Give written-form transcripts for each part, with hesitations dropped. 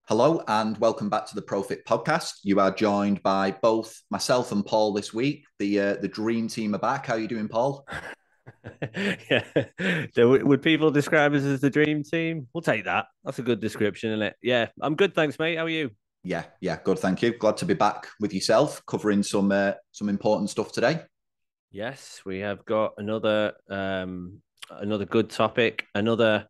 Hello and welcome back to the Profit Podcast. You are joined by both myself and Paul this week. The dream team are back. How are you doing, Paul? Yeah. Would people describe us as the dream team? We'll take that. That's a good description, isn't it? Yeah, I'm good, thanks, mate. How are you? Yeah, good. Thank you. Glad to be back with yourself, covering some important stuff today. Yes, we have got another good topic, another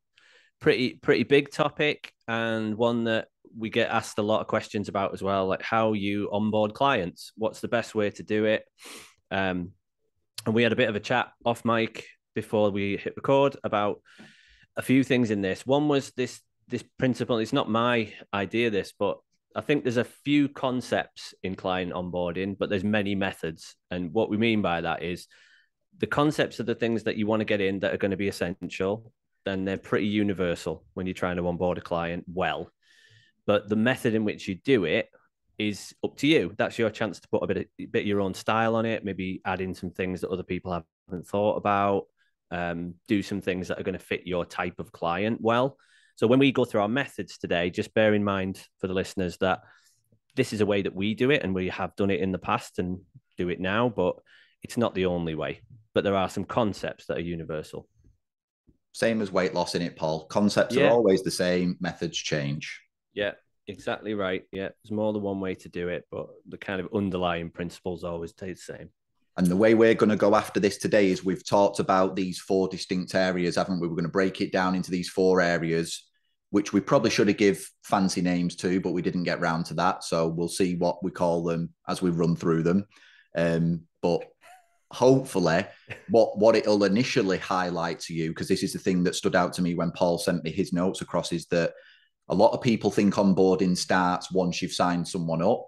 pretty big topic, and one that we get asked a lot of questions about as well, like how you onboard clients. What's the best way to do it? Um, and we had a bit of a chat off mic before we hit record about a few things in this. One was this principle. It's not my idea, this, but I think there's a few concepts in client onboarding, but there's many methods. And what we mean by that is the concepts are the things that you want to get in that are going to be essential. Then they're pretty universal when you're trying to onboard a client well. But the method in which you do it is up to you. That's your chance to put a bit of your own style on it, maybe add in some things that other people haven't thought about, do some things that are going to fit your type of client well. So when we go through our methods today, just bear in mind for the listeners that this is a way that we do it and we have done it in the past and do it now, but it's not the only way. But there are some concepts that are universal. Same as weight loss in it, Paul. Concepts are Yeah, always the same, methods change. yeah, exactly right. Yeah, there's more than one way to do it, but the kind of underlying principles always stay the same. And the way we're going to go after this today is we've talked about these four distinct areas, haven't we? We're going to break it down into these four areas, which we probably should have give fancy names to, but we didn't get round to that. So we'll see what we call them as we run through them. But hopefully, what it'll initially highlight to you, because this is the thing that stood out to me when Paul sent me his notes across, is that a lot of people think onboarding starts once you've signed someone up.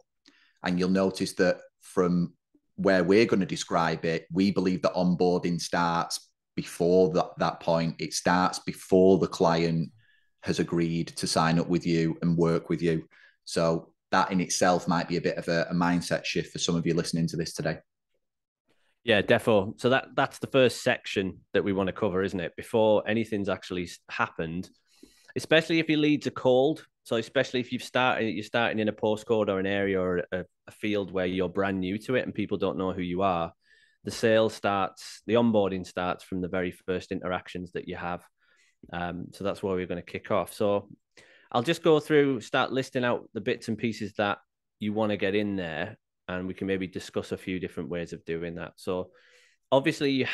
And you'll notice that from where we're going to describe it, we believe that onboarding starts before that point. It starts before the client has agreed to sign up with you and work with you. So that in itself might be a bit of a mindset shift for some of you listening to this today. Yeah, defo. So that's the first section that we want to cover, isn't it? Before anything's actually happened, especially if your leads are cold. So especially if you're starting in a postcode or an area or a field where you're brand new to it and people don't know who you are. The onboarding starts from the very first interactions that you have. So that's where we're going to kick off. So I'll just go through, start listing out the bits and pieces that you want to get in there, and we can maybe discuss a few different ways of doing that. So obviously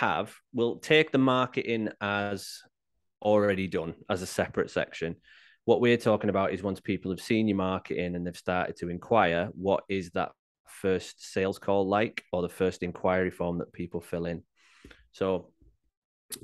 we'll take the marketing as already done as a separate section. What we're talking about is once people have seen your marketing and they've started to inquire, what is that first sales call like, or the first inquiry form that people fill in? So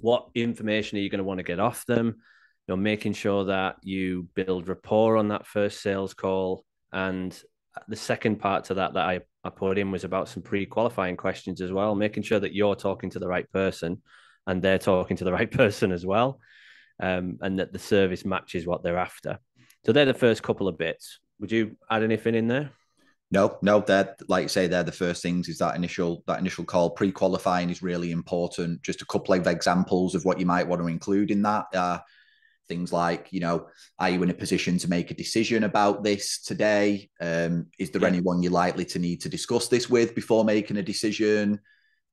what information are you going to want to get off them? Making sure that you build rapport on that first sales call. And the second part to that I put in was about some pre-qualifying questions as well, making sure that you're talking to the right person and they're talking to the right person as well, and that the service matches what they're after. So they're the first couple of bits. Would you add anything in there? No, they're like you say, they're the first things. Is that initial call. Pre-qualifying is really important. Just a couple of examples of what you might want to include in that. Things like, are you in a position to make a decision about this today? Is there Yeah. anyone you're likely to need to discuss this with before making a decision?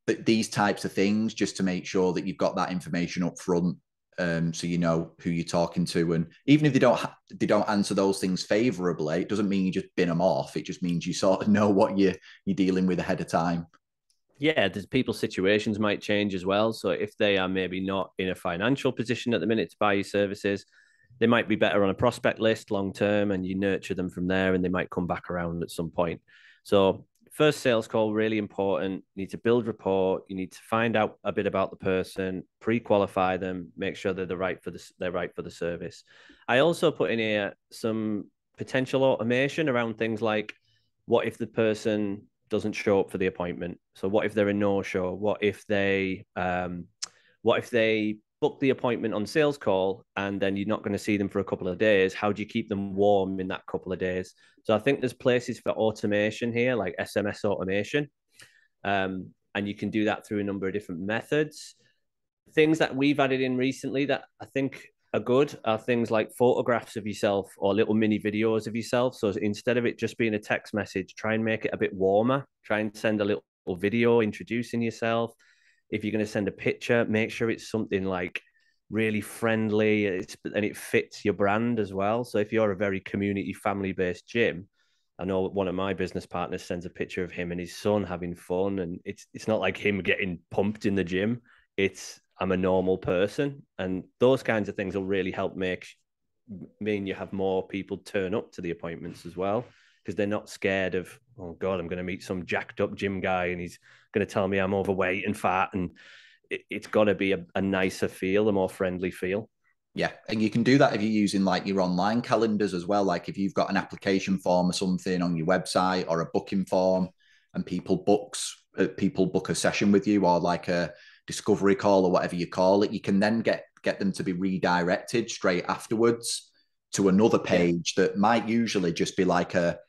But these types of things, just to make sure that you've got that information up front, so you know who you're talking to. And even if they don't answer those things favorably, it doesn't mean you just bin them off. It just means you sort of know what you're dealing with ahead of time. Yeah, there's people's situations might change as well. So if they are maybe not in a financial position at the minute to buy your services, they might be better on a prospect list long term, and you nurture them from there and they might come back around at some point. So first sales call, really important. You need to build rapport. You need to find out a bit about the person, pre-qualify them, make sure they're right for the service. I also put in here some potential automation around things like, what if the person doesn't show up for the appointment? So what if they're a no-show? What if they book the appointment on sales call and then you're not going to see them for a couple of days? How do you keep them warm in that couple of days? So I think there's places for automation here, like SMS automation. And you can do that through a number of different methods. Things that we've added in recently that I think are good are things like photographs of yourself or little mini videos of yourself. So instead of it just being a text message, try and make it a bit warmer. Try and send a little video introducing yourself. If you're going to send a picture, make sure it's something like really friendly and it fits your brand as well. So if you're a very community family based gym, I know one of my business partners sends a picture of him and his son having fun, and it's not like him getting pumped in the gym. It's I'm a normal person, and those kinds of things will really help mean you have more people turn up to the appointments as well, because they're not scared of, oh God, I'm going to meet some jacked up gym guy and he's going to tell me I'm overweight and fat, and it's got to be a nicer feel, a more friendly feel. Yeah, and you can do that if you're using like your online calendars as well. Like if you've got an application form or something on your website or a booking form, and people book a session with you, or like a discovery call or whatever you call it, you can then get them to be redirected straight afterwards to another Yeah, page that might usually just be like a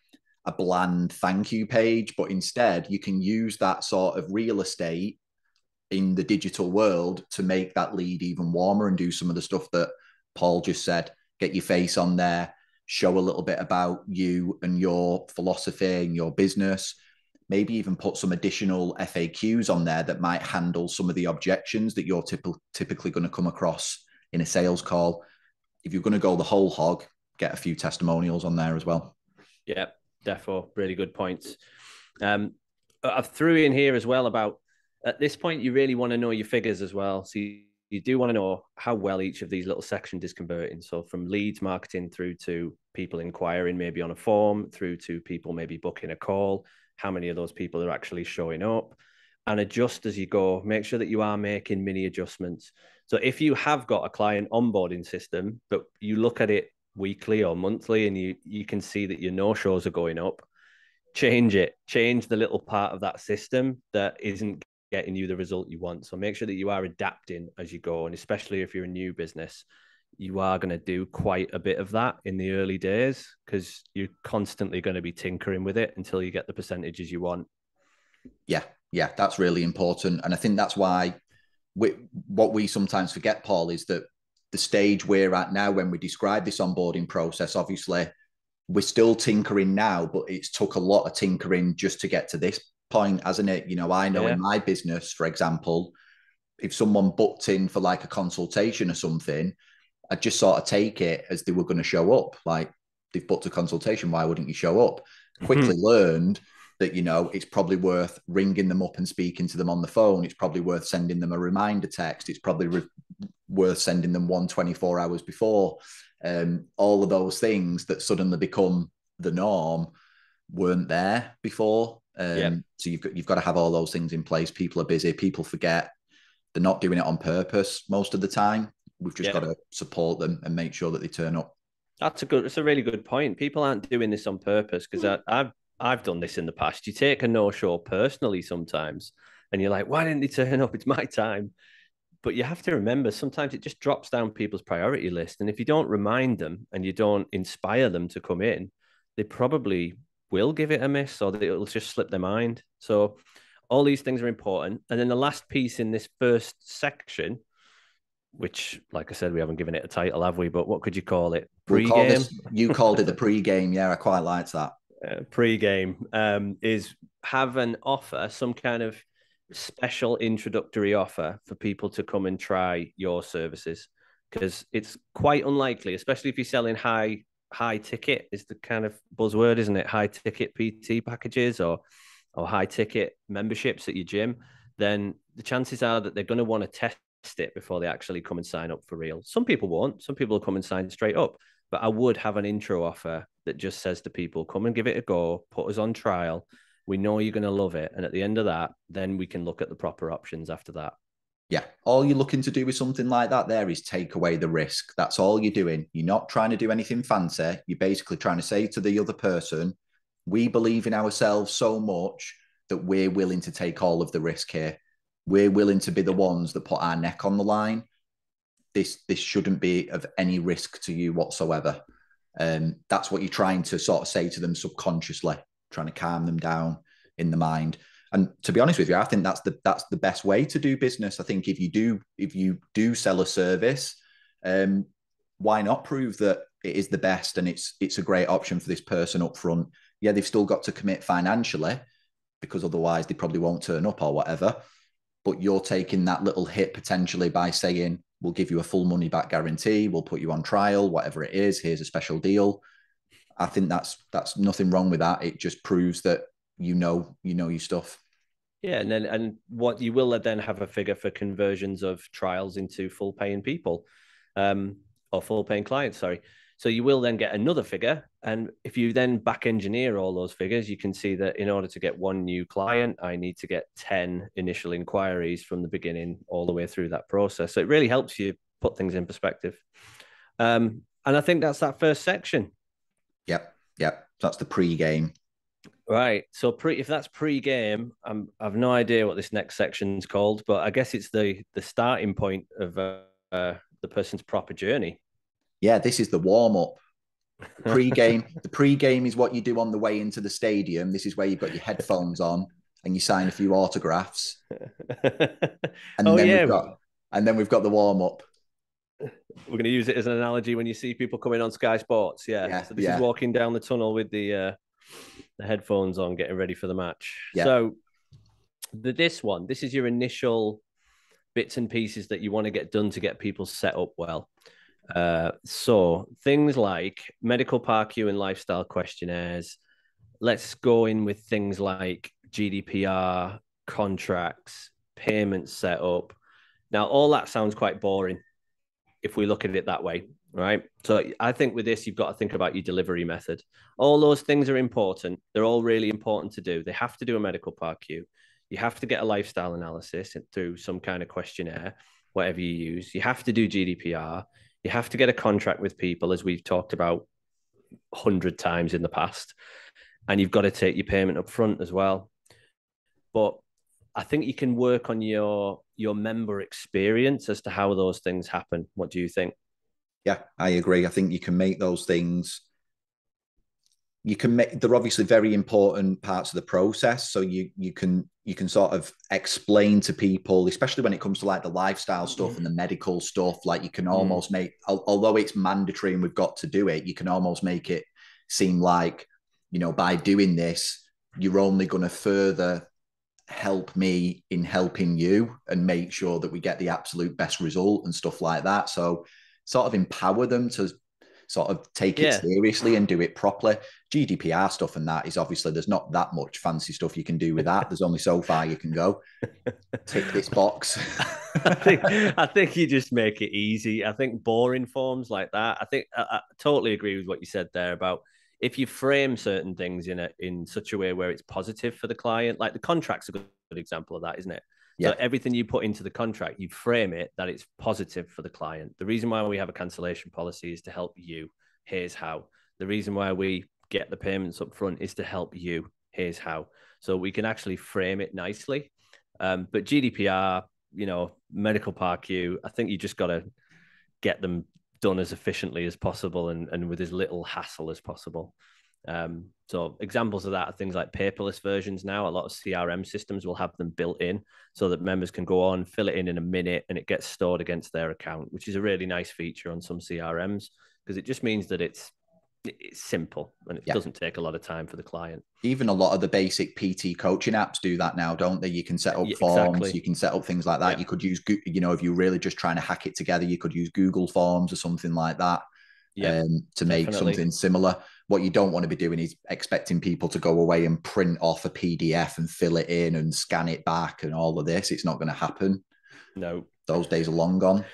bland thank you page, but instead you can use that sort of real estate in the digital world to make that lead even warmer and do some of the stuff that Paul just said. Get your face on there, show a little bit about you and your philosophy and your business. Maybe even put some additional FAQs on there that might handle some of the objections that you're typically going to come across in a sales call. If you're going to go the whole hog, get a few testimonials on there as well. yeah, defo, really good points. I've threw in here as well about, at this point, you really want to know your figures as well. So you do want to know how well each of these little sections is converting. So from leads marketing through to people inquiring maybe on a form, through to people maybe booking a call, how many of those people are actually showing up, and adjust as you go. Make sure that you are making mini adjustments. So if you have got a client onboarding system, but you look at it weekly or monthly and you can see that your no-shows are going up, change it. Change the little part of that system that isn't getting you the result you want. So make sure that you are adapting as you go. And especially if you're a new business, you are going to do quite a bit of that in the early days, because you're constantly going to be tinkering with it until you get the percentages you want. Yeah, that's really important. And I think that's why what we sometimes forget, Paul, is that the stage we're at now, when we describe this onboarding process, obviously we're still tinkering now, but it's took a lot of tinkering just to get to this point, hasn't it? You know, I know in my business, for example, if someone booked in for like a consultation or something, I'd just sort of take it as they were going to show up. Like, they've booked a consultation, why wouldn't you show up? Quickly learned that, you know, it's probably worth ringing them up and speaking to them on the phone. It's probably worth sending them a reminder text. It's probably worth sending them 24 hours before. All of those things that suddenly become the norm weren't there before. So you've got to have all those things in place. People are busy. People forget. They're not doing it on purpose most of the time. We've just got to support them and make sure that they turn up. It's a really good point. People aren't doing this on purpose, because I've done this in the past. You take a no-show personally sometimes, and you're like, why didn't they turn up? It's my time. But you have to remember, sometimes it just drops down people's priority list. And if you don't remind them and you don't inspire them to come in, they probably will give it a miss, or it'll just slip their mind. So all these things are important. And then the last piece in this first section, which, like I said, we haven't given it a title, have we? But what could you call it? Pre-game? You called it the pre-game. Yeah, I quite liked that. Pre-game is have an offer, some kind of special introductory offer for people to come and try your services, because it's quite unlikely, especially if you're selling high ticket is the kind of buzzword, isn't it? High ticket PT packages or high ticket memberships at your gym. Then the chances are that they're going to want to test it before they actually come and sign up for real. Some people won't. Some people will come and sign straight up. But I would have an intro offer that just says to people, come and give it a go, put us on trial. We know you're going to love it. And at the end of that, then we can look at the proper options after that. Yeah. All you're looking to do with something like that there is take away the risk. That's all you're doing. You're not trying to do anything fancy. You're basically trying to say to the other person, we believe in ourselves so much that we're willing to take all of the risk here. We're willing to be the ones that put our neck on the line. This shouldn't be of any risk to you whatsoever. That's what you're trying to sort of say to them subconsciously, trying to calm them down in the mind. And to be honest with you, I think that's the best way to do business. I think if you do sell a service, why not prove that it is the best and it's a great option for this person up front? Yeah, they've still got to commit financially because otherwise they probably won't turn up or whatever. But you're taking that little hit potentially by saying, we'll give you a full money back guarantee, we'll put you on trial, whatever it is, here's a special deal. I think that's nothing wrong with that. It just proves that you know your stuff. Yeah, and what you will then have a figure for conversions of trials into full paying people, or full paying clients. Sorry. So you will then get another figure, and if you then back engineer all those figures, you can see that in order to get one new client, I need to get 10 initial inquiries from the beginning all the way through that process. So it really helps you put things in perspective. And I think that's that first section. Yep. That's the pre-game. Right. So if that's pre-game, I've no idea what this next section's called, but I guess it's the starting point of the person's proper journey. Yeah, this is the warm-up. The pre-game is what you do on the way into the stadium. This is where you've got your headphones on and you sign a few autographs. And Oh then yeah, we've got the warm-up. We're going to use it as an analogy when you see people coming on Sky Sports. Yeah. So this is walking down the tunnel with the headphones on, getting ready for the match. Yeah. So this is your initial bits and pieces that you want to get done to get people set up well. So things like medical PARQ and lifestyle questionnaires. Let's go in with things like GDPR, contracts, payment setup. Now, all that sounds quite boring if we look at it that way, right? So I think with this, you've got to think about your delivery method. All those things are important. They're all really important to do. They have to do a medical PARQ. You have to get a lifestyle analysis through some kind of questionnaire, whatever you use. You have to do GDPR. You have to get a contract with people, as we've talked about 100 times in the past. And you've got to take your payment up front as well. But I think you can work on your member experience as to how those things happen. What do you think? Yeah, I agree. I think you can make those things. They're obviously very important parts of the process. So you can sort of explain to people, especially when it comes to like the lifestyle stuff and the medical stuff, like you can almost make, although it's mandatory and we've got to do it, you can almost make it seem like, by doing this, you're only going to further help me in helping you and make sure that we get the absolute best result and stuff like that. So sort of empower them to sort of take it seriously and do it properly. GDPR stuff and that is obviously, there's not that much fancy stuff you can do with that. There's only so far you can go. Tick this box. I think you just make it easy. I think boring forms like that. I totally agree with what you said there about if you frame certain things in such a way where it's positive for the client, like the contract's a good example of that, isn't it? Yeah. So everything you put into the contract, you frame it that it's positive for the client. The reason why we have a cancellation policy is to help you. Here's how. The reason why we get the payments up front is to help you. Here's how. So we can actually frame it nicely. But GDPR, medical PARQ, I think you just got to get them done as efficiently as possible and with as little hassle as possible. So examples of that are things like paperless versions now. A lot of CRM systems will have them built in so that members can go on, fill it in a minute, and it gets stored against their account, which is a really nice feature on some CRMs because it just means that it's simple and it doesn't take a lot of time for the client. Even a lot of the basic PT coaching apps do that now, don't they? You can set up forms, you can set up things like that. You could use, if you're really just trying to hack it together, you could use Google Forms or something like that to make something similar. What you don't want to be doing is expecting people to go away and print off a PDF and fill it in and scan it back and all of this. It's not going to happen. No. Those days are long gone.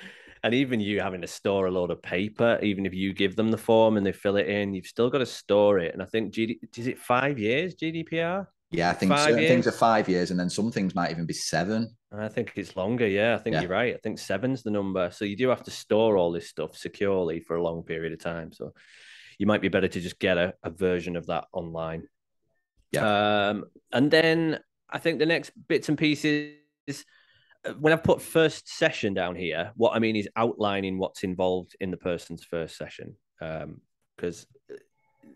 And even you having to store a load of paper, even if you give them the form and they fill it in, you've still got to store it. And I think, is it 5 years, GDPR? Yeah, I think certain things are 5 years and then some things might even be 7. I think it's longer. Yeah, I think you're right. I think 7's the number. So you do have to store all this stuff securely for a long period of time. So you might be better to just get a version of that online. Yeah. And then I think the next bits and pieces, when I've put first session down here, what I mean is outlining what's involved in the person's first session. Because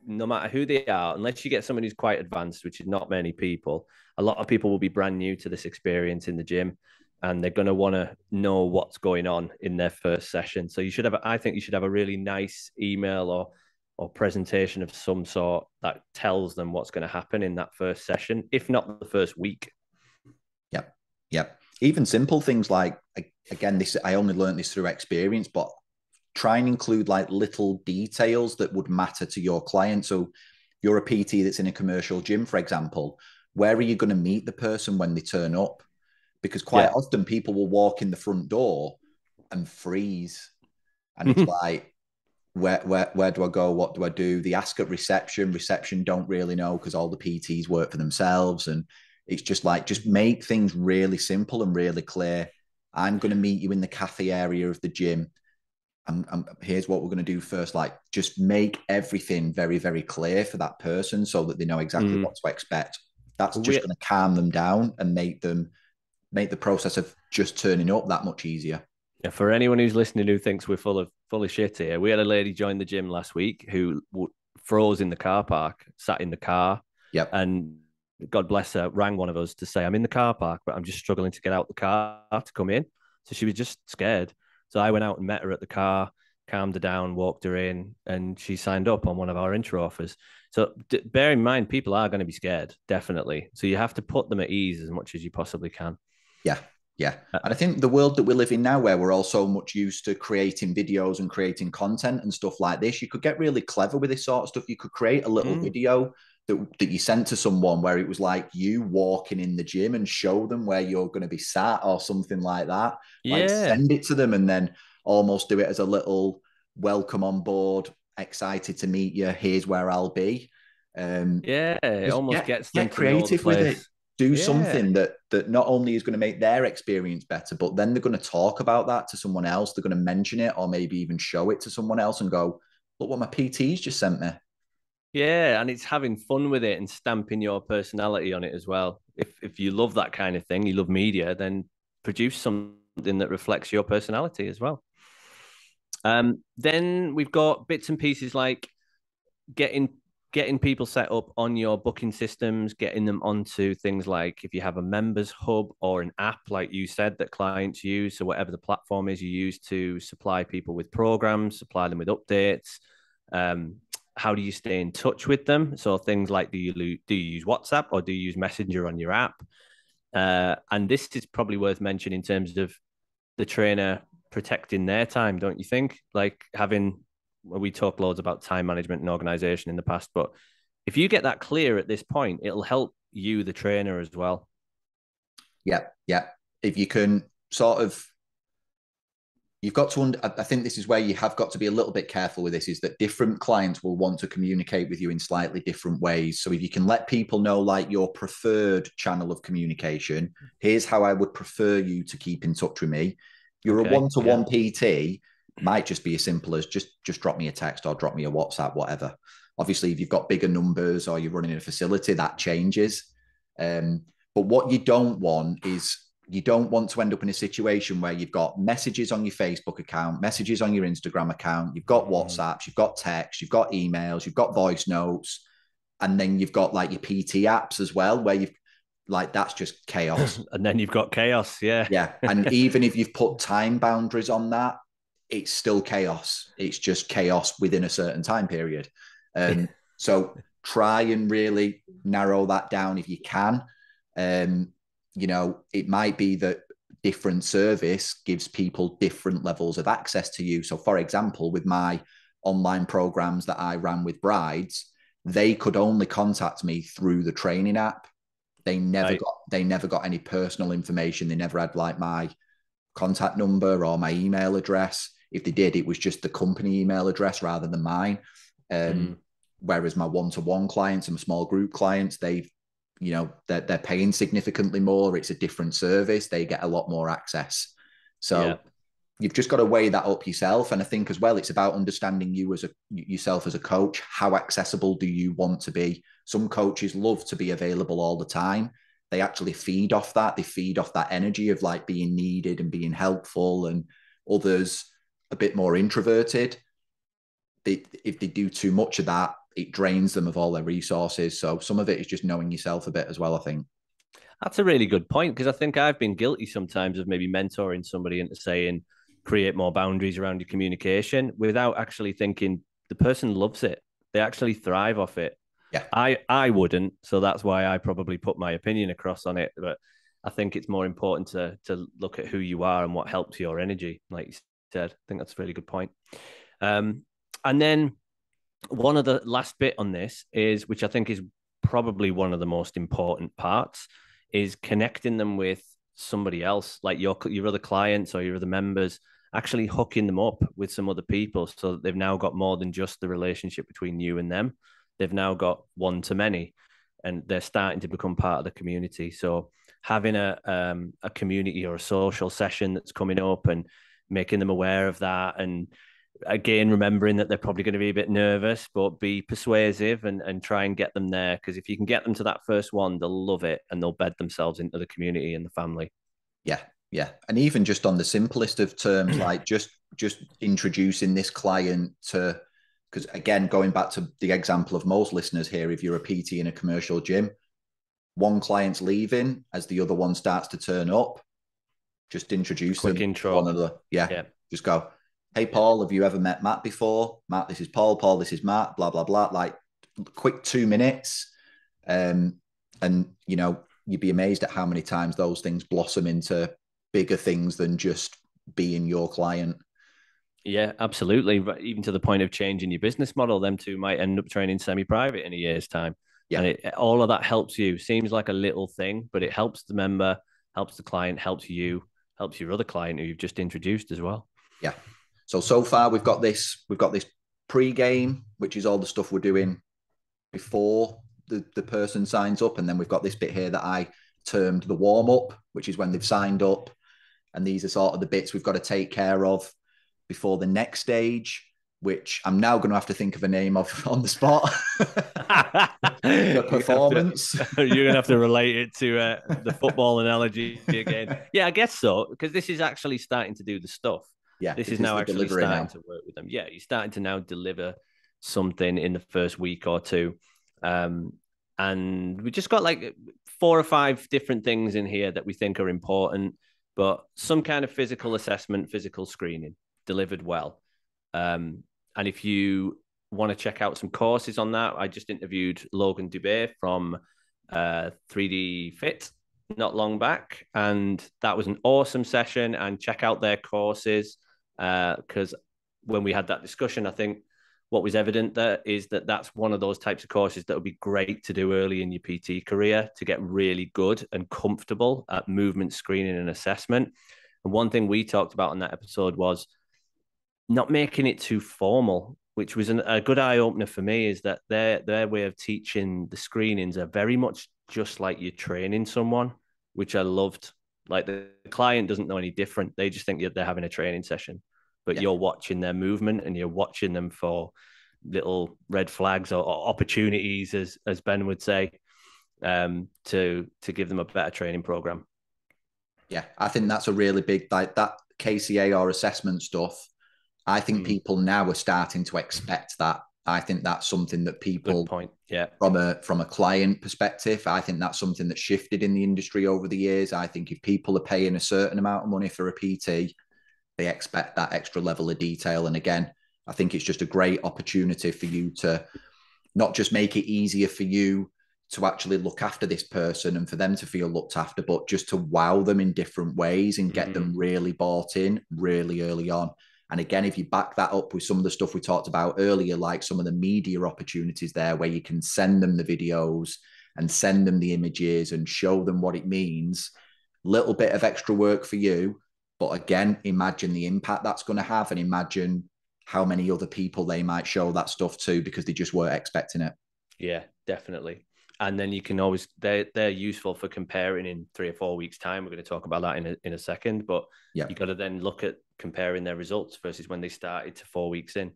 no matter who they are, unless you get someone who's quite advanced, which is not many people, a lot of people will be brand new to this experience in the gym. and they're going to want to know what's going on in their first session. So you should have, I think you should have a really nice email or presentation of some sort that tells them what's going to happen in that first session, if not the first week. Yep. Yep. Even simple things like, again, this, I only learned this through experience, but try and include like little details that would matter to your client. So you're a PT that's in a commercial gym, for example, where are you going to meet the person when they turn up? Because quite often people will walk in the front door and freeze. And it's like, where do I go? What do I do? They ask at reception. Reception don't really know because all the PTs work for themselves. And it's just like, just make things really simple and really clear. I'm going to meet you in the cafe area of the gym. Here's what we're going to do first. Like, just make everything very, very clear for that person so that they know exactly what to expect. That's just going to calm them down and make the process of just turning up that much easier. Yeah, for anyone who's listening who thinks we're full of shit here, we had a lady join the gym last week who froze in the car park, sat in the car. Yep. And God bless her, rang one of us to say, I'm in the car park, but I'm just struggling to get out the car to come in. So she was just scared. So I went out and met her at the car, calmed her down, walked her in, and she signed up on one of our intro offers. So bear in mind, people are going to be scared, definitely. So you have to put them at ease as much as you possibly can. Yeah. Yeah. And I think the world that we live in now, where we're all so much used to creating videos and creating content and stuff like this, you could get really clever with this sort of stuff. You could create a little video that you sent to someone where it was like you walking in the gym and show them where you're going to be sat or something like that. Yeah. Like send it to them and then almost do it as a little welcome on board, excited to meet you. Here's where I'll be. It almost gets them get creative with it. Do something that not only is going to make their experience better, but then they're going to talk about that to someone else. They're going to mention it or maybe even show it to someone else and go, look what my PT's just sent me. Yeah, and it's having fun with it and stamping your personality on it as well. If you love that kind of thing, you love media, then produce something that reflects your personality as well. Then we've got bits and pieces like getting people set up on your booking systems, getting them onto things like if you have a members hub or an app, like you said, that clients use. So whatever the platform is you use to supply people with programs, supply them with updates. How do you stay in touch with them? So things like do you use WhatsApp or do you use Messenger on your app? And this is probably worth mentioning in terms of the trainer protecting their time, don't you think? Like we talk loads about time management and organization in the past, but if you get that clear at this point, it'll help you, the trainer, as well. Yeah. If you can you've got to, I think this is where you have got to be a little bit careful with this, is that different clients will want to communicate with you in slightly different ways. So if you can let people know like your preferred channel of communication, here's how I would prefer you to keep in touch with me. You're a one-to-one PT, might just be as simple as just drop me a text or drop me a WhatsApp, whatever. Obviously, if you've got bigger numbers or you're running a facility, that changes. But what you don't want is you don't want to end up in a situation where you've got messages on your Facebook account, messages on your Instagram account, you've got WhatsApps, you've got texts, you've got emails, you've got voice notes, and then you've got like your PT apps as well, where you've like, that's just chaos. And then you've got chaos. Yeah. Yeah. And even if you've put time boundaries on that, it's still chaos. It's just chaos within a certain time period. So try and really narrow that down if you can. It might be that different service gives people different levels of access to you. So for example, with my online programs that I ran with brides, they could only contact me through the training app. They never got any personal information. They never had like my contact number or my email address. If they did, it was just the company email address rather than mine. Whereas my one-to-one clients and my small group clients, they're paying significantly more. It's a different service. They get a lot more access. So you've just got to weigh that up yourself. And I think as well, it's about understanding yourself as a coach. How accessible do you want to be? Some coaches love to be available all the time. They actually feed off that. They feed off that energy of like being needed and being helpful, and others a bit more introverted. If they do too much of that, it drains them of all their resources. So some of it is just knowing yourself a bit as well, I think. That's a really good point, because I think I've been guilty sometimes of maybe mentoring somebody into saying, create more boundaries around your communication without actually thinking the person loves it. They actually thrive off it. Yeah. I wouldn't, so that's why I probably put my opinion across on it. But I think it's more important to look at who you are and what helps your energy, like you said. I think that's a really good point. And then one of the last bit on this is, which I think is probably one of the most important parts, is connecting them with somebody else, like your other clients or your other members, actually hooking them up with some other people so that they've now got more than just the relationship between you and them. They've now got one to many, and they're starting to become part of the community. So having a community or a social session that's coming up and making them aware of that, and again, remembering that they're probably going to be a bit nervous, but be persuasive and try and get them there. Because if you can get them to that first one, they'll love it and they'll bed themselves into the community and the family. Yeah, yeah. And even just on the simplest of terms, like just introducing this client to, because again, going back to the example of most listeners here, if you're a PT in a commercial gym, one client's leaving as the other one starts to turn up, just introduce Quick them to intro. one another. Yeah. Yeah. Just go, hey, Yeah. Paul, have you ever met Matt before? Matt, this is Paul. Paul, this is Matt, blah, blah, blah. Like quick 2 minutes. And, you know, you'd be amazed at how many times those things blossom into bigger things than just being your client. Yeah, absolutely. But even to the point of changing your business model, them two might end up training semi-private in a year's time. Yeah. And all of that helps you. Seems like a little thing, but it helps the member, helps the client, helps you, helps your other client who you've just introduced as well. Yeah. So far we've got this pre-game, which is all the stuff we're doing before the person signs up. And then we've got this bit here that I termed the warm-up, which is when they've signed up. And these are sort of the bits we've got to take care of before the next stage, which I'm now going to have to think of a name of on the spot. The performance. You're gonna have to relate it to the football analogy again. Yeah, I guess so, because this is actually starting to do the stuff. Yeah, This is this is now the actually delivery starting now. to work with them. Yeah, you're starting to now deliver something in the first week or two. And we just got like 4 or 5 different things in here that we think are important, but some kind of physical assessment, physical screening delivered well. And if you want to check out some courses on that, I just interviewed Logan Dubé from 3D Fit not long back, and that was an awesome session. And check out their courses, because when we had that discussion, I think what was evident there is that that's one of those types of courses that would be great to do early in your PT career to get really good and comfortable at movement screening and assessment. And one thing we talked about in that episode was not making it too formal, which was a good eye opener for me. Is that their way of teaching the screenings are very much just like you're training someone, which I loved. Like the client doesn't know any different; they just think they're having a training session, but Yeah. you're watching their movement and you're watching them for little red flags or opportunities, as Ben would say, to give them a better training program. Yeah, I think that's a really big, like that KCA or assessment stuff. I think people now are starting to expect that. I think that's something that people, good point. Yeah, from a client perspective, I think that's something that shifted in the industry over the years. I think if people are paying a certain amount of money for a PT, they expect that extra level of detail. And again, I think it's just a great opportunity for you to not just make it easier for you to actually look after this person and for them to feel looked after, but just to wow them in different ways and get them really bought in really early on. And again, if you back that up with some of the stuff we talked about earlier, like some of the media opportunities there where you can send them the videos and send them the images and show them what it means, little bit of extra work for you. But again, imagine the impact that's going to have, and imagine how many other people they might show that stuff to because they just weren't expecting it. Yeah, definitely. And then you can always they're useful for comparing in 3 or 4 weeks' time. We're going to talk about that in a second, but Yeah, you got to then look at comparing their results versus when they started to 4 weeks in.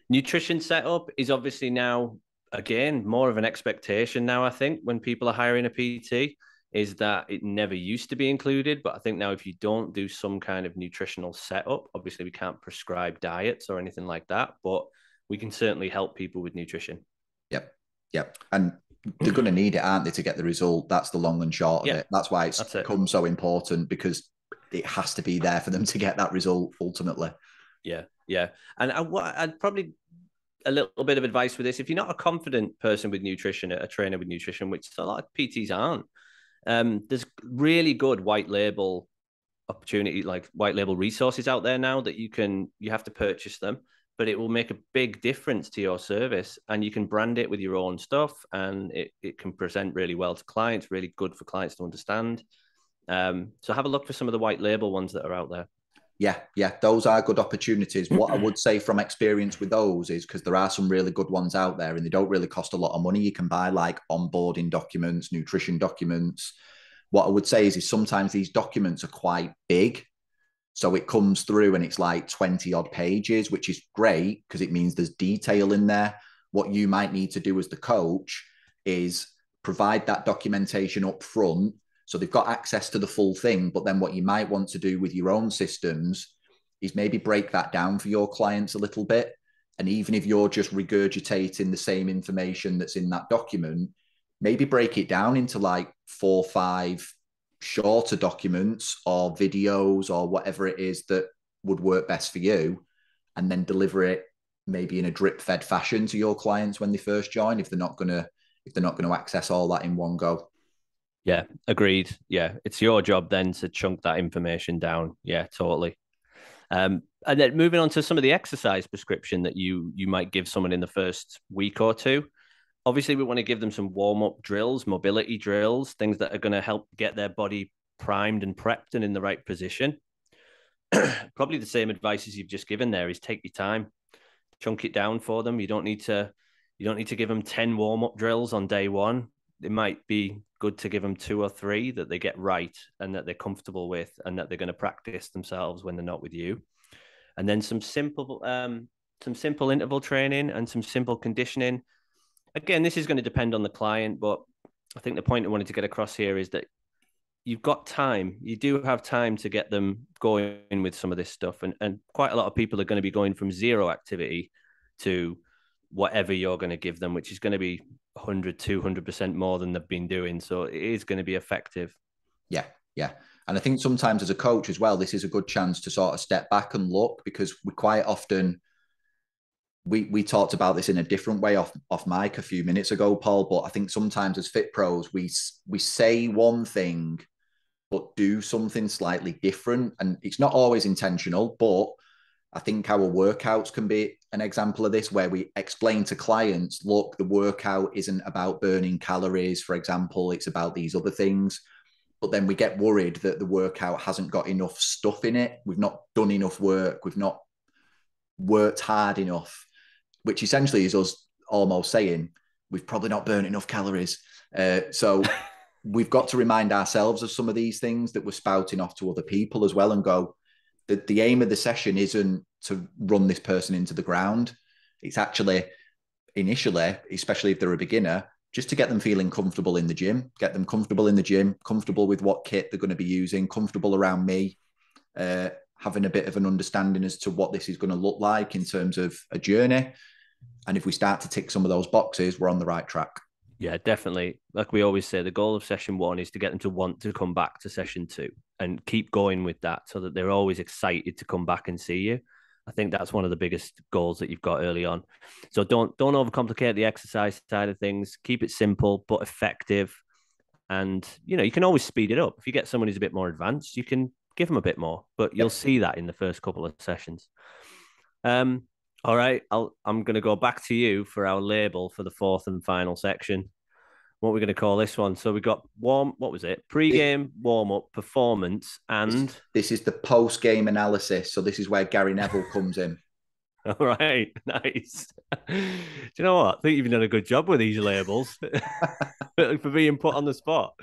Nutrition setup is obviously now again more of an expectation now. I think when people are hiring a PT, is that it never used to be included, but I think now if you don't do some kind of nutritional setup, obviously we can't prescribe diets or anything like that, but we can certainly help people with nutrition. yep, yep. And they're going to need it, aren't they, to get the result? That's the long and short of Yeah, it. That's why it's that's it. become so important, because it has to be there for them to get that result ultimately. Yeah, yeah. And I'd probably a little bit of advice with this. If you're not a confident person with nutrition, a trainer with nutrition, which a lot of PTs aren't, there's really good white label opportunity, like white label resources out there now that you have to purchase them, but it will make a big difference to your service, and you can brand it with your own stuff, and it can present really well to clients, really good for clients to understand. So have a look for some of the white label ones that are out there. Yeah, those are good opportunities. What I would say from experience with those is, because there are some really good ones out there and they don't really cost a lot of money. You can buy like onboarding documents, nutrition documents. What I would say is sometimes these documents are quite big. So it comes through and it's like 20 odd pages, which is great because it means there's detail in there. What you might need to do as the coach is provide that documentation up front, so they've got access to the full thing. But then what you might want to do with your own systems is maybe break that down for your clients a little bit. And even if you're just regurgitating the same information that's in that document, maybe break it down into like 4 or 5 shorter documents or videos or whatever it is that would work best for you, and then deliver it maybe in a drip fed fashion to your clients when they first join, if they're not going to access all that in one go. Yeah, agreed. Yeah, it's your job then to chunk that information down. Yeah, totally. And then moving on to some of the exercise prescription that you might give someone in the first week or two. Obviously, we want to give them some warm up drills, mobility drills, things that are going to help get their body primed and prepped and in the right position. Probably the same advice as you've just given there is take your time, chunk it down for them. You don't need to give them 10 warm up drills on day one. It might be good to give them 2 or 3 that they get right and that they're comfortable with and that they're going to practice themselves when they're not with you. And then some simple interval training and some simple conditioning. Again, this is going to depend on the client, but I think the point I wanted to get across here is that you've got time. You do have time to get them going with some of this stuff. And quite a lot of people are going to be going from zero activity to whatever you're going to give them, which is going to be 100, 200% more than they've been doing. So it is going to be effective. Yeah. And I think sometimes as a coach as well, this is a good chance to sort of step back and look, because we quite often, we talked about this in a different way off mic a few minutes ago, Paul, but I think sometimes as fit pros, we say one thing but do something slightly different. And it's not always intentional, but I think our workouts can be an example of this, where we explain to clients, look, the workout isn't about burning calories, for example, it's about these other things. But then we get worried that the workout hasn't got enough stuff in it. We've not done enough work. We've not worked hard enough, which essentially is us almost saying we've probably not burned enough calories. So we've got to remind ourselves of some of these things that we're spouting off to other people as well, and go, the aim of the session isn't to run this person into the ground. It's actually initially, especially if they're a beginner, just to get them feeling comfortable in the gym, comfortable with what kit they're going to be using, comfortable around me, having a bit of an understanding as to what this is going to look like in terms of a journey. And if we start to tick some of those boxes, we're on the right track. Yeah, definitely. Like we always say, the goal of session 1 is to get them to want to come back to session 2 and keep going with that so that they're always excited to come back and see you. I think that's one of the biggest goals that you've got early on. So don't overcomplicate the exercise side of things. Keep it simple but effective. And you can always speed it up. If you get someone who's a bit more advanced, you can give them a bit more, but you'll see that in the first couple of sessions. All right, I'm going to go back to you for our label for the 4th and final section. What are we going to call this one? So we got what was it? Pre-game, warm-up, performance, and... This is the post-game analysis. So this is where Gary Neville comes in. All right, nice. Do you know what? I think you've done a good job with these labels for being put on the spot.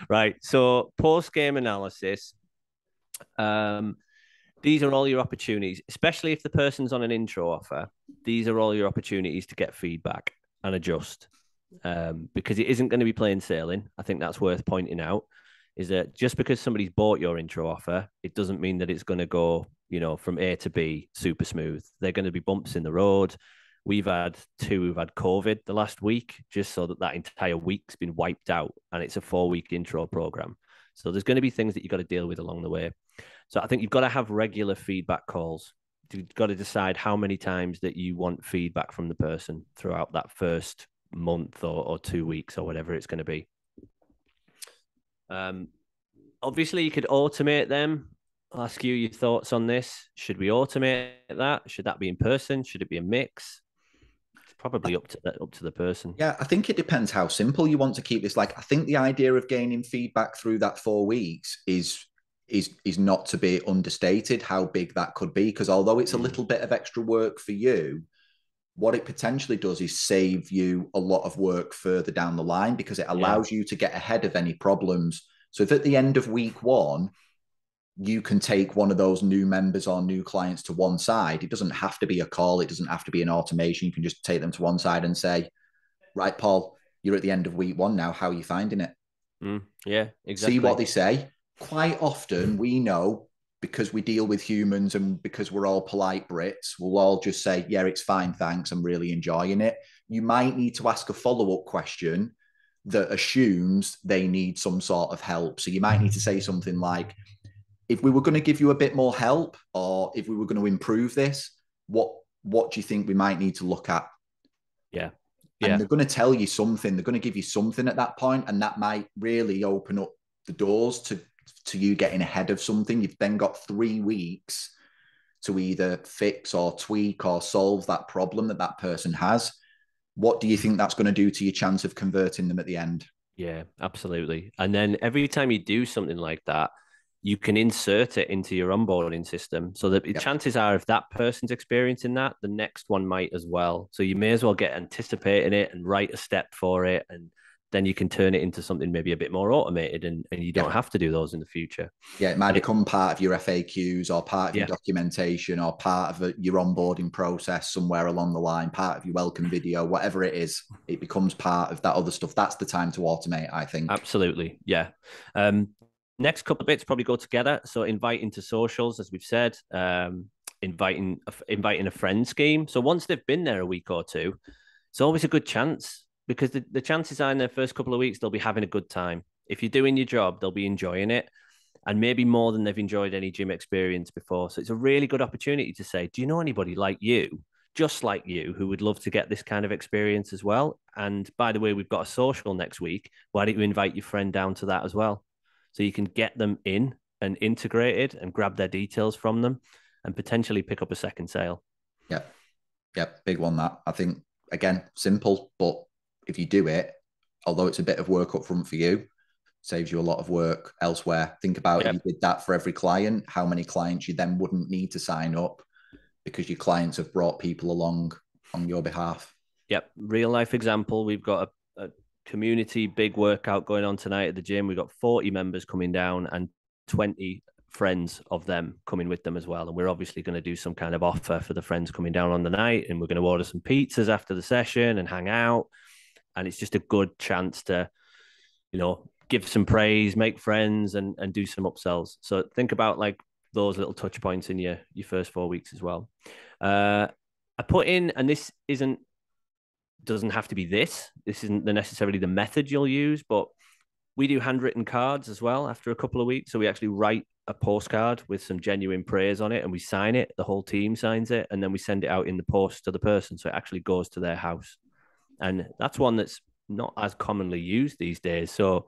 Right, so post-game analysis. These are all your opportunities, especially if the person's on an intro offer. These are all your opportunities to get feedback and adjust, because it isn't going to be plain sailing. I think that's worth pointing out, is that just because somebody's bought your intro offer, it doesn't mean that it's going to go, from A to B super smooth. They're going to be bumps in the road. We've had 2 who've had COVID the last week, just so that that entire week's been wiped out. And it's a 4-week intro program. So there's going to be things that you've got to deal with along the way. So I think you've got to have regular feedback calls. You've got to decide how many times that you want feedback from the person throughout that first month or 2 weeks or whatever it's going to be. Obviously, you could automate them. I'll ask you your thoughts on this. Should we automate that? Should that be in person? Should it be a mix? It's probably up to the person. Yeah, I think it depends how simple you want to keep this. Like, I think the idea of gaining feedback through that 4 weeks is not to be understated how big that could be. Because although it's a little bit of extra work for you, what it potentially does is save you a lot of work further down the line, because it allows you to get ahead of any problems. So if at the end of week 1, you can take one of those new members or new clients to one side, it doesn't have to be a call. It doesn't have to be an automation. You can just take them to one side and say, right, Paul, you're at the end of week 1 now. How are you finding it? Yeah, exactly. See what they say. Quite often we know, because we deal with humans and because we're all polite Brits, we'll all just say, yeah, it's fine, thanks, I'm really enjoying it. You might need to ask a follow-up question that assumes they need some sort of help. So you might need to say something like, if we were going to give you a bit more help, or if we were going to improve this, what do you think we might need to look at? Yeah. And they're going to tell you something. They're going to give you something at that point, and that might really open up the doors to you getting ahead of something. You've then got 3 weeks to either fix or tweak or solve that problem that that person has. What do you think that's going to do to your chance of converting them at the end? Yeah, absolutely. And then every time you do something like that, you can insert it into your onboarding system, so that chances are, if that person's experiencing that, the next one might as well. So you may as well get anticipating it and write a step for it, and then you can turn it into something maybe a bit more automated, and you don't have to do those in the future. Yeah, it might become part of your FAQs, or part of your documentation, or part of your onboarding process somewhere along the line, part of your welcome video, whatever it is. It becomes part of that other stuff. That's the time to automate, I think. Absolutely. Yeah. Next couple of bits probably go together. So inviting to socials, as we've said, inviting a friend scheme. So once they've been there a week or two, it's always a good chance, because the chances are in their first couple of weeks, they'll be having a good time. If you're doing your job, they'll be enjoying it, and maybe more than they've enjoyed any gym experience before. So it's a really good opportunity to say, do you know anybody like you, just like you, who would love to get this kind of experience as well? And by the way, we've got a social next week. Why don't you invite your friend down to that as well? So you can get them in and integrated and grab their details from them and potentially pick up a second sale. Yeah, big one that. I think, again, simple, but if you do it, although it's a bit of work up front for you, saves you a lot of work elsewhere. Think about if you did that for every client, how many clients you then wouldn't need to sign up because your clients have brought people along on your behalf. Yep. Real life example. We've got a community big workout going on tonight at the gym. We've got 40 members coming down and 20 friends of them coming with them as well. And we're obviously going to do some kind of offer for the friends coming down on the night. And we're going to order some pizzas after the session and hang out. And it's just a good chance to, give some praise, make friends, and do some upsells. So think about like those little touch points in your first 4 weeks as well. I put in, and this doesn't have to be this isn't necessarily the method you'll use, but we do handwritten cards as well after a couple of weeks. So we actually write a postcard with some genuine praise on it, and we sign it. The whole team signs it, and then we send it out in the post to the person. So it actually goes to their house. And that's one that's not as commonly used these days. So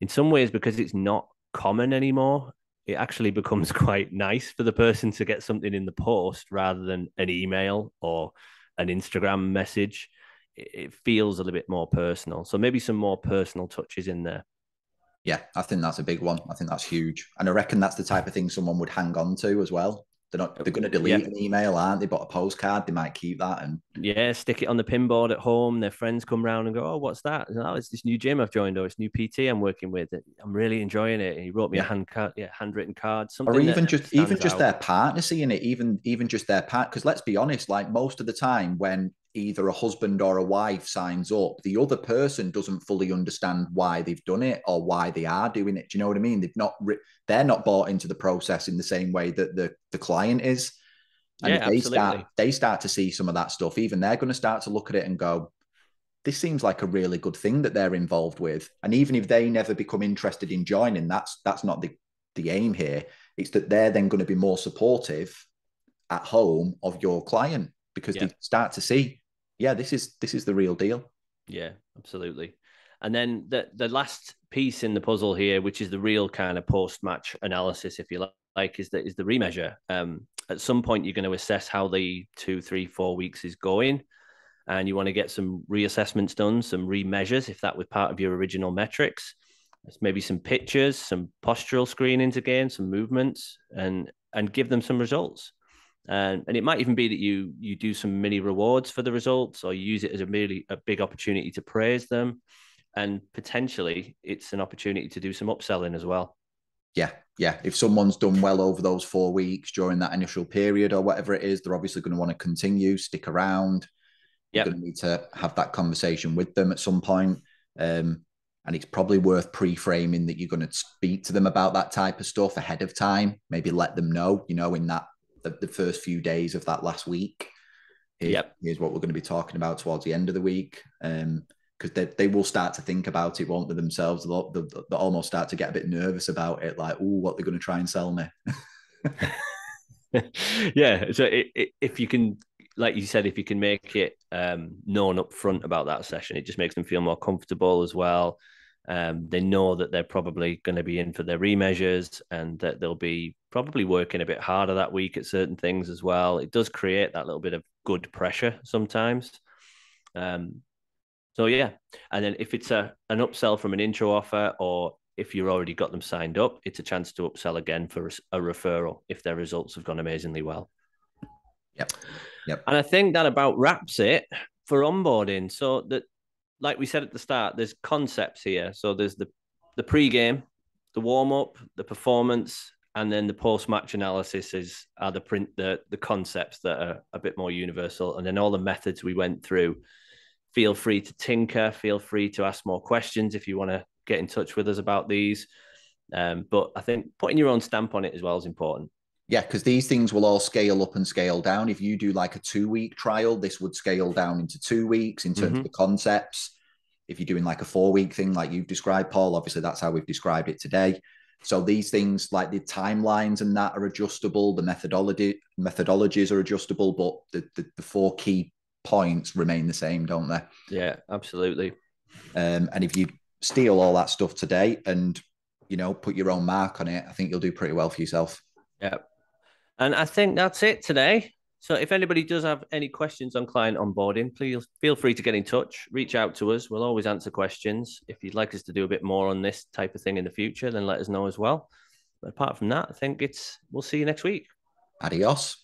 in some ways, because it's not common anymore, it actually becomes quite nice for the person to get something in the post rather than an email or an Instagram message. It feels a little bit more personal. So maybe some more personal touches in there. Yeah, I think that's a big one. I think that's huge. And I reckon that's the type of thing someone would hang on to as well. They're going to delete an email, aren't they? But a postcard, they might keep that. And stick it on the pinboard at home. Their friends come round and go, oh, what's that? Oh, it's this new gym I've joined, or it's new PT I'm working with. I'm really enjoying it. And he wrote me a handwritten card. Something, or even just their partner seeing it, even just their part. Because let's be honest, like most of the time when either a husband or a wife signs up, the other person doesn't fully understand why they've done it or why they are doing it. Do you know what I mean? They're not bought into the process in the same way that the client is. And Yeah, if absolutely. they start to see some of that stuff, even they're going to start to look at it and go, this seems like a really good thing that they're involved with. And even if they never become interested in joining, that's not the aim here. It's that they're then going to be more supportive at home of your client because Yeah. they start to see, yeah, this is the real deal. Yeah, absolutely. And then the last piece in the puzzle here, which is the real kind of post match analysis, if you like, is the remeasure. At some point, you're going to assess how the 2, 3, 4 weeks is going, and you want to get some reassessments done, some remeasures, if that was part of your original metrics. There's maybe some pictures, some postural screenings again, some movements, and give them some results. And it might even be that you do some mini rewards for the results, or you use it as a big opportunity to praise them, and potentially it's an opportunity to do some upselling as well. Yeah, yeah. If someone's done well over those 4 weeks during that initial period or whatever it is, they're obviously going to want to continue, stick around. You're Yep. going to need to have that conversation with them at some point. And it's probably worth pre-framing that you're going to speak to them about that type of stuff ahead of time. Maybe let them know, in that the first few days of that last week. Yep. Here's what we're going to be talking about towards the end of the week. Because they will start to think about it, won't they, themselves? They'll almost start to get a bit nervous about it, like, oh, what they're going to try and sell me. Yeah. So if you can, like you said, if you can make it known up front about that session, it just makes them feel more comfortable as well. They know that they're probably going to be in for their remeasures, and that they'll be probably working a bit harder that week at certain things as well. It does create that little bit of good pressure sometimes. So yeah, and then if it's an upsell from an intro offer, or if you've already got them signed up, it's a chance to upsell again for a referral if their results have gone amazingly well. Yep. Yep. And I think that about wraps it for onboarding. So that, like we said at the start, there's concepts here. So there's the pre-game, the warm-up, the performance, and then the post-match analysis are the concepts that are a bit more universal. And then all the methods we went through. Feel free to tinker. Feel free to ask more questions if you want to get in touch with us about these. But I think putting your own stamp on it as well is important. Yeah, because these things will all scale up and scale down. If you do like a 2 week trial, this would scale down into 2 weeks in terms of the concepts. If you're doing like a 4 week thing, like you've described, Paul, obviously that's how we've described it today. So these things like the timelines and that are adjustable. The methodologies are adjustable, but the four key points remain the same, don't they? Yeah, absolutely. And if you steal all that stuff today and, put your own mark on it, I think you'll do pretty well for yourself. Yeah. And I think that's it today. So if anybody does have any questions on client onboarding, please feel free to get in touch, reach out to us. We'll always answer questions. If you'd like us to do a bit more on this type of thing in the future, then let us know as well. But apart from that, I think we'll see you next week. Adios.